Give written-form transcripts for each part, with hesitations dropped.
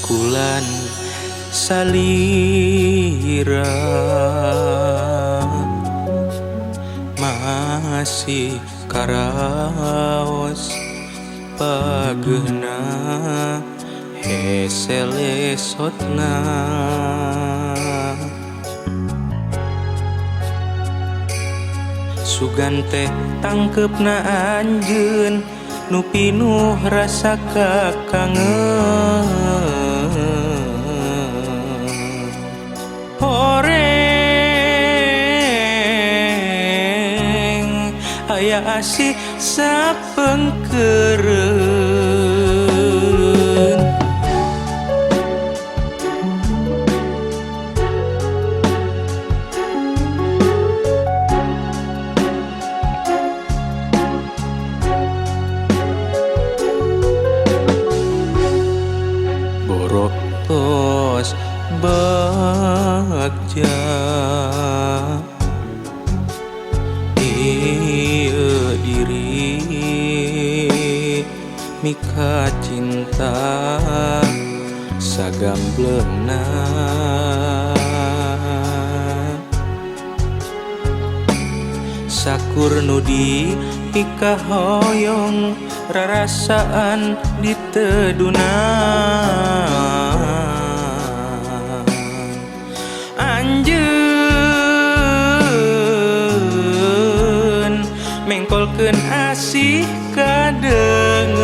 pikulan salira masih karaos pageuna heselesotna sugan teh tangkepna anjeun nu pinuh rasa kakangen horeng aya asih sapengkeureun boroktos bagja ieu diri mika cinta sagambleuna sakur nudi pika hoyong rarasaan diteduna anjeun mengkolkeun asih kadengen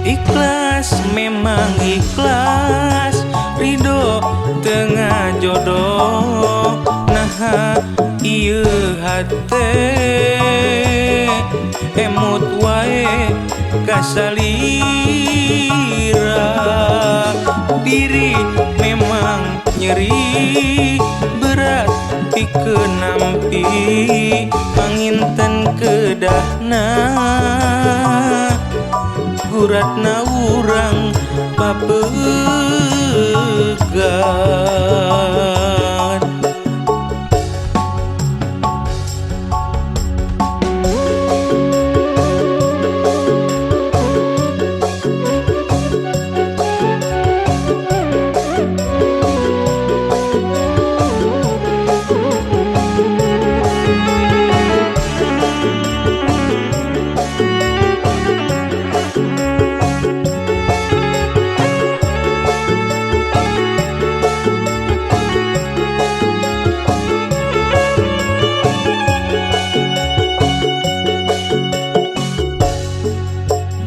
ikhlas memang ikhlas ridho tengah jodoh nah ieu hate emut wae kasalira diri memang nyeri berat pikeun nampi panginten kedahna guratna urang papegat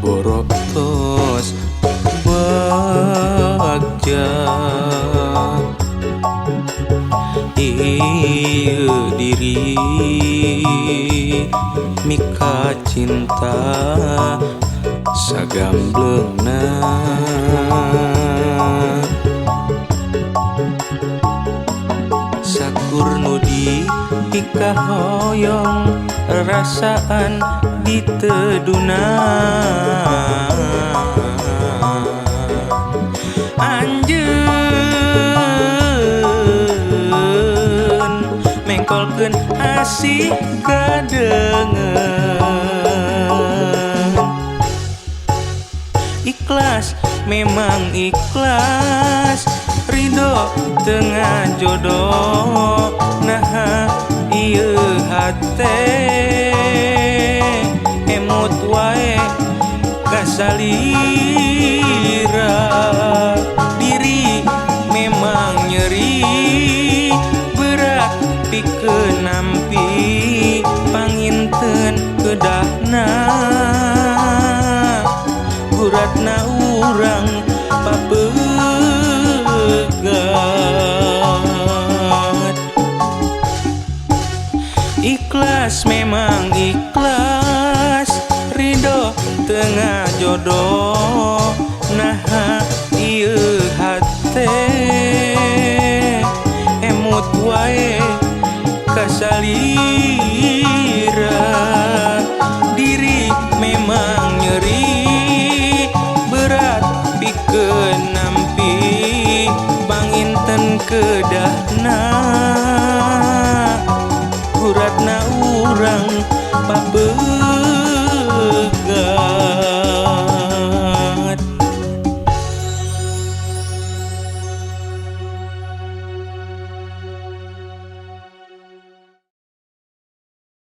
boroktos bagja ieu diri mika cinta sagambleuna sakur nudi pika hoyong rasaan diteduna anjeun mengkolkeun asih kadengen ikhlas memang ikhlas ridho tengah jodoh nah ieu hate emut wae kasalira diri memang nyeri berat pikeun nampi panginten kedahna guratna urang papegat ikhlas memang ikhlas ridho tengah jodoh nah ieu hate emut wae kasalira diri memang nyeri berat pikeun nampi panginten kedahna guratna urang pabegat